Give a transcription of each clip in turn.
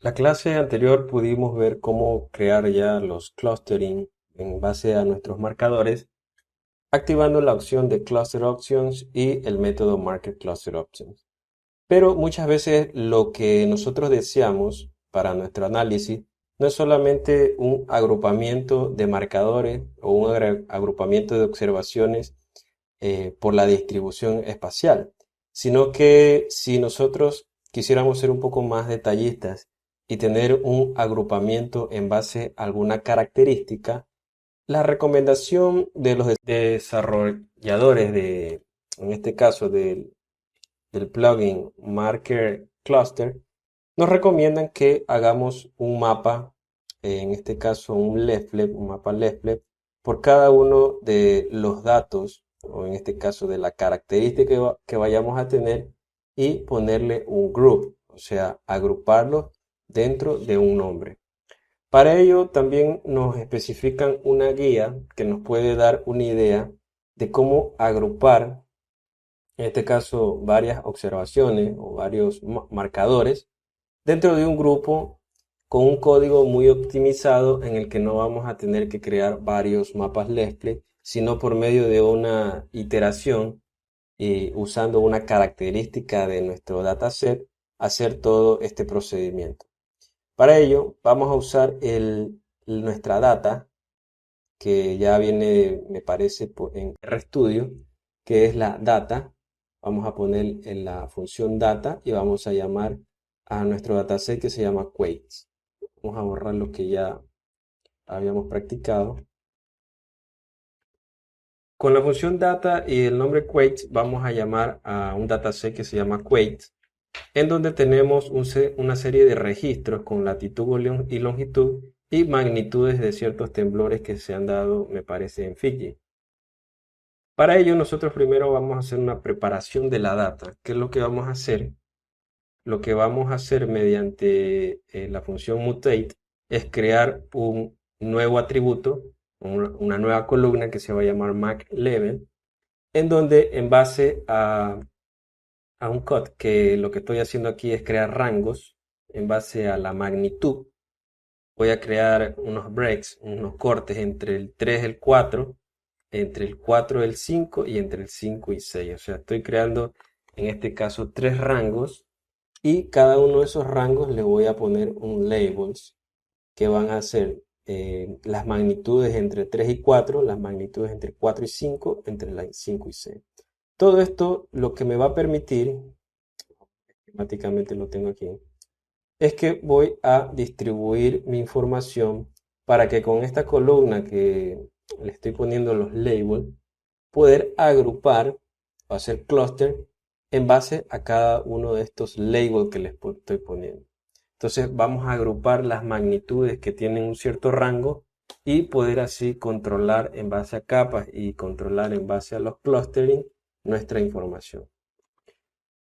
La clase anterior pudimos ver cómo crear ya los clustering en base a nuestros marcadores, activando la opción de Cluster Options y el método Market Cluster Options. Pero muchas veces lo que nosotros deseamos para nuestro análisis no es solamente un agrupamiento de marcadores o un agrupamiento de observaciones por la distribución espacial, sino que si nosotros quisiéramos ser un poco más detallistas y tener un agrupamiento en base a alguna característica, la recomendación de los desarrolladores en este caso del plugin Marker Cluster, nos recomiendan que hagamos un mapa, en este caso un mapa leaflet, por cada uno de los datos, o en este caso de la característica que vayamos a tener, y ponerle un group, o sea, agruparlos dentro de un nombre. Para ello también nos especifican una guía que nos puede dar una idea de cómo agrupar, en este caso, varias observaciones o varios marcadores dentro de un grupo con un código muy optimizado en el que no vamos a tener que crear varios mapas Leslie, sino por medio de una iteración y usando una característica de nuestro dataset, hacer todo este procedimiento. Para ello, vamos a usar nuestra data, que ya viene, me parece, en RStudio, que es la data. Vamos a poner en la función data y vamos a llamar a nuestro dataset que se llama Quates. Vamos a borrar lo que ya habíamos practicado. Con la función data y el nombre Quates vamos a llamar a un dataset que se llama Quates, en donde tenemos una serie de registros con latitud y longitud y magnitudes de ciertos temblores que se han dado, me parece, en Fiji. Para ello, nosotros primero vamos a hacer una preparación de la data. ¿Qué es lo que vamos a hacer? Lo que vamos a hacer mediante la función mutate es crear un nuevo atributo, una nueva columna que se va a llamar MacLevel, en donde en base a un cut, que lo que estoy haciendo aquí es crear rangos en base a la magnitud, voy a crear unos breaks, unos cortes entre el 3 y el 4, entre el 4 y el 5 y entre el 5 y 6. O sea, estoy creando en este caso tres rangos y cada uno de esos rangos le voy a poner un labels que van a ser las magnitudes entre 3 y 4, las magnitudes entre 4 y 5, entre la 5 y 6. Todo esto lo que me va a permitir, esquemáticamente lo tengo aquí, es que voy a distribuir mi información para que con esta columna que le estoy poniendo los labels, poder agrupar o hacer cluster en base a cada uno de estos labels que les estoy poniendo. Entonces vamos a agrupar las magnitudes que tienen un cierto rango y poder así controlar en base a capas y controlar en base a los clustering nuestra información.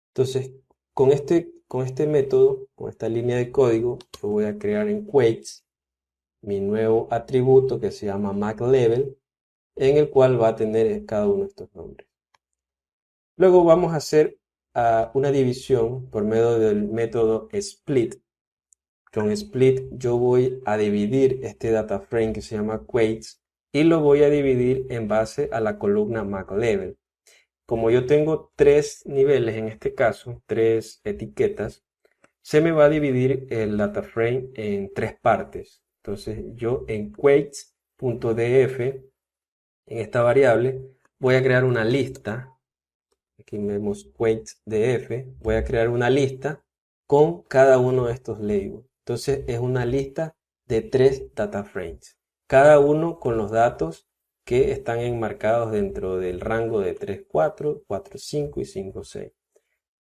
Entonces, con este método, con esta línea de código, yo voy a crear en Quates mi nuevo atributo que se llama MacLevel, en el cual va a tener cada uno de estos nombres. Luego vamos a hacer una división por medio del método split. Con split yo voy a dividir este data frame que se llama Quates y lo voy a dividir en base a la columna MacLevel. Como yo tengo tres niveles en este caso, tres etiquetas, se me va a dividir el data frame en tres partes. Entonces yo en quates.df, en esta variable, voy a crear una lista. Aquí vemos quates.df. Voy a crear una lista con cada uno de estos labels. Entonces es una lista de tres data frames, cada uno con los datos que están enmarcados dentro del rango de 3.4, 4.5 y 5.6.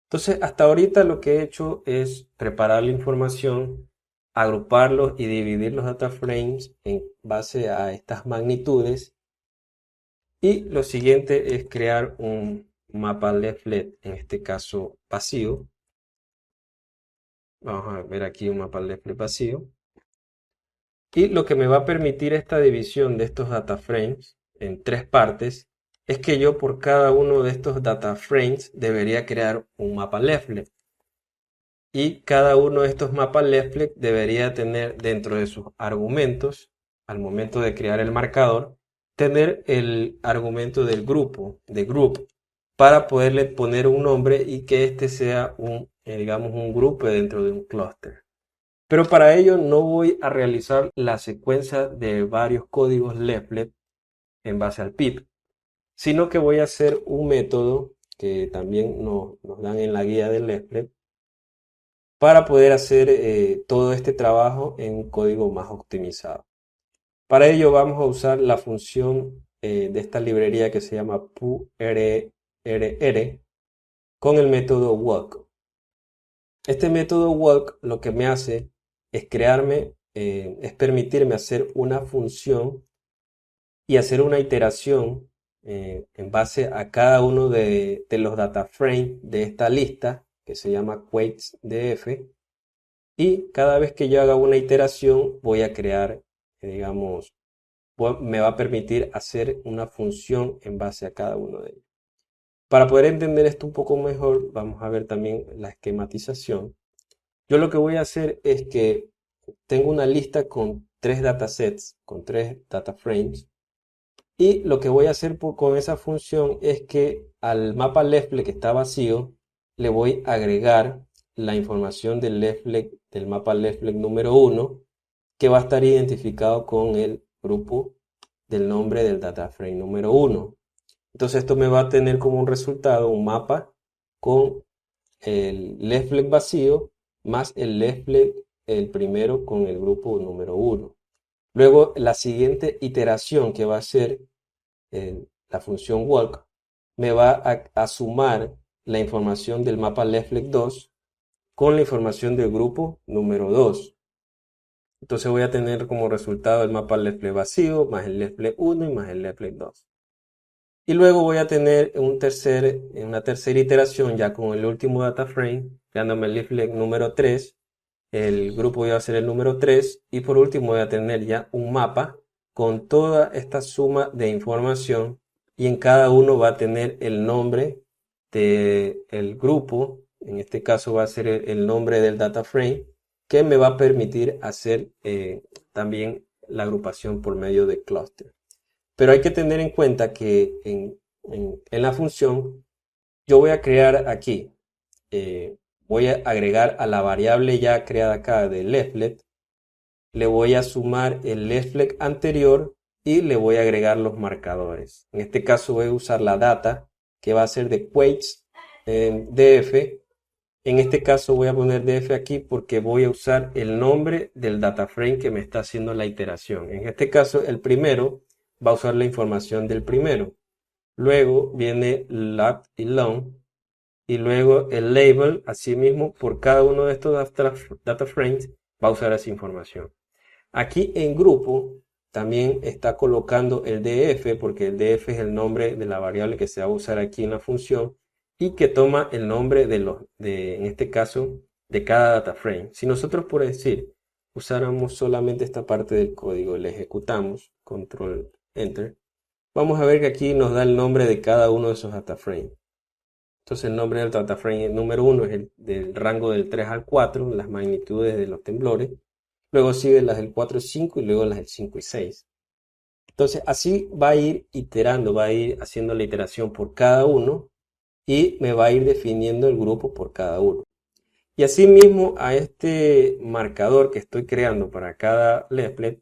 Entonces, hasta ahorita lo que he hecho es preparar la información, agruparlos y dividir los data frames en base a estas magnitudes. Y lo siguiente es crear un mapa leaflet, en este caso vacío. Vamos a ver aquí un mapa leaflet vacío. Y lo que me va a permitir esta división de estos data frames en tres partes es que yo por cada uno de estos data frames debería crear un mapa leaflet. y cada uno de estos mapas leftlet debería tener dentro de sus argumentos, al momento de crear el marcador, tener el argumento del grupo, de group, para poderle poner un nombre y que este sea digamos, un grupo dentro de un clúster. Pero para ello no voy a realizar la secuencia de varios códigos leftlet en base al pip, sino que voy a hacer un método que también nos dan en la guía del leftlet para poder hacer todo este trabajo en un código más optimizado. Para ello vamos a usar la función de esta librería que se llama purrr con el método walk. Este método walk lo que me hace es es permitirme hacer una función y hacer una iteración en base a cada uno de los data frames de esta lista que se llama quotes.df, y cada vez que yo haga una iteración voy a crear, digamos, me va a permitir hacer una función en base a cada uno de ellos. Para poder entender esto un poco mejor, vamos a ver también la esquematización. Yo lo que voy a hacer es que tengo una lista con 3 datasets, con 3 data frames, y lo que voy a hacer con esa función es que al mapa leftlet que está vacío le voy a agregar la información del mapa leftlet número 1, que va a estar identificado con el grupo del nombre del data frame número 1. Entonces esto me va a tener como un resultado un mapa con el leftlet vacío más el leftlet, el primero, con el grupo número 1. Luego la siguiente iteración que va a ser la función walk me va a sumar la información del mapa leftlet 2 con la información del grupo número 2. Entonces voy a tener como resultado el mapa leftlet vacío más el leftlet 1 y más el leftlet 2. Y luego voy a tener una tercera iteración ya con el último data frame, dándome el leaflet número 3, el grupo va a ser el número 3, y por último voy a tener ya un mapa con toda esta suma de información, y en cada uno va a tener el nombre del grupo, en este caso va a ser el nombre del data frame, que me va a permitir hacer también la agrupación por medio de cluster. Pero hay que tener en cuenta que en la función yo voy a crear aquí, voy a agregar a la variable ya creada acá de leftlet, le voy a sumar el leftlet anterior y le voy a agregar los marcadores. En este caso voy a usar la data, que va a ser de quotes.df. En este caso voy a poner df aquí porque voy a usar el nombre del data frame que me está haciendo la iteración. En este caso el primero va a usar la información del primero. Luego viene lat y long, y luego el label, asimismo, por cada uno de estos data frames va a usar esa información. Aquí en grupo también está colocando el df, porque el df es el nombre de la variable que se va a usar aquí en la función y que toma el nombre en este caso, de cada data frame. Si nosotros, por decir, usáramos solamente esta parte del código y le ejecutamos, control enter, vamos a ver que aquí nos da el nombre de cada uno de esos data frames. Entonces el nombre del data frame número 1 es el del rango del 3 al 4, las magnitudes de los temblores. Luego siguen las del 4 y 5 y luego las del 5 y 6. Entonces así va a ir iterando, va a ir haciendo la iteración por cada uno y me va a ir definiendo el grupo por cada uno. Y asimismo a este marcador que estoy creando para cada leaflet,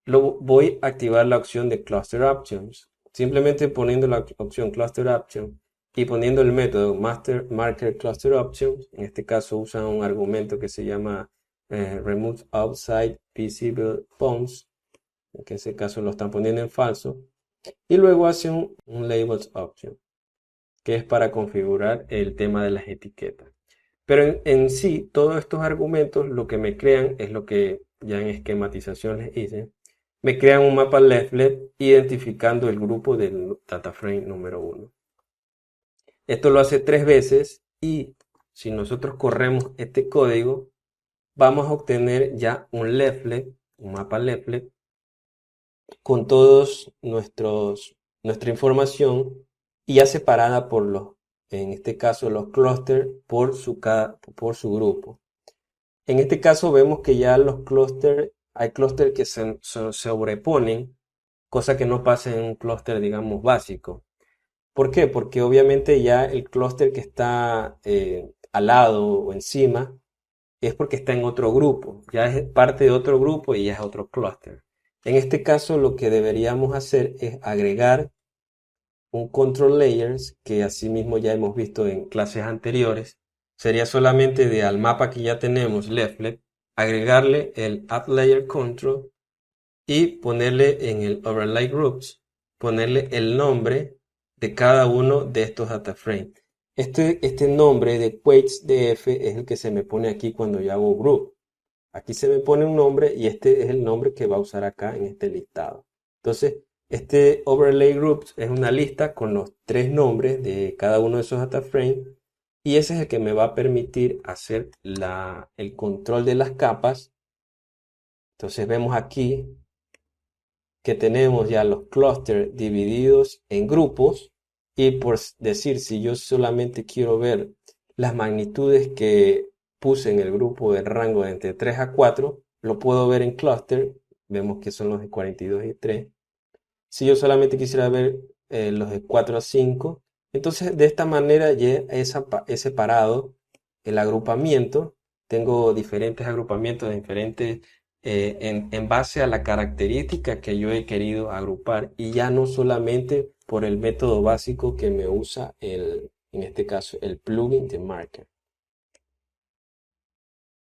voy a activar la opción de Cluster Options. Simplemente poniendo la opción Cluster Option y poniendo el método Master Marker Cluster Options, en este caso usan un argumento que se llama Remove Outside Visible Bounds, en que ese caso lo están poniendo en falso, y luego hacen un Labels Option, que es para configurar el tema de las etiquetas. Pero en sí, todos estos argumentos lo que me crean es lo que ya en esquematización les hice. Me crean un mapa leftlet identificando el grupo del data frame número 1. Esto lo hace 3 veces y si nosotros corremos este código, vamos a obtener ya un leftlet, un mapa leftlet, con todos nuestra información y ya separada por en este caso los clústeres por su grupo. En este caso vemos que ya los clústeres, hay clústeres que se sobreponen, cosa que no pasa en un clúster, digamos, básico. ¿Por qué? Porque obviamente ya el clúster que está al lado o encima es porque está en otro grupo, ya es parte de otro grupo y ya es otro clúster. En este caso lo que deberíamos hacer es agregar un control layers que asimismo ya hemos visto en clases anteriores. Sería solamente de al mapa que ya tenemos, leaflet, agregarle el add layer control y ponerle en el overlay groups, ponerle el nombre de cada uno de estos data frames. Este nombre de QuakesDF es el que se me pone aquí cuando yo hago group. Aquí se me pone un nombre y este es el nombre que va a usar acá en este listado. Entonces, este overlay groups es una lista con los 3 nombres de cada uno de esos data frames y ese es el que me va a permitir hacer el control de las capas. Entonces vemos aquí que tenemos ya los clústeres divididos en grupos y por decir, si yo solamente quiero ver las magnitudes que puse en el grupo de rango de entre 3 a 4, lo puedo ver en clúster, vemos que son los de 42 y 3. Si yo solamente quisiera ver los de 4 a 5, entonces de esta manera ya he separado el agrupamiento, tengo diferentes agrupamientos de diferentes en base a la característica que yo he querido agrupar y ya no solamente por el método básico que me usa en este caso, el plugin de marker.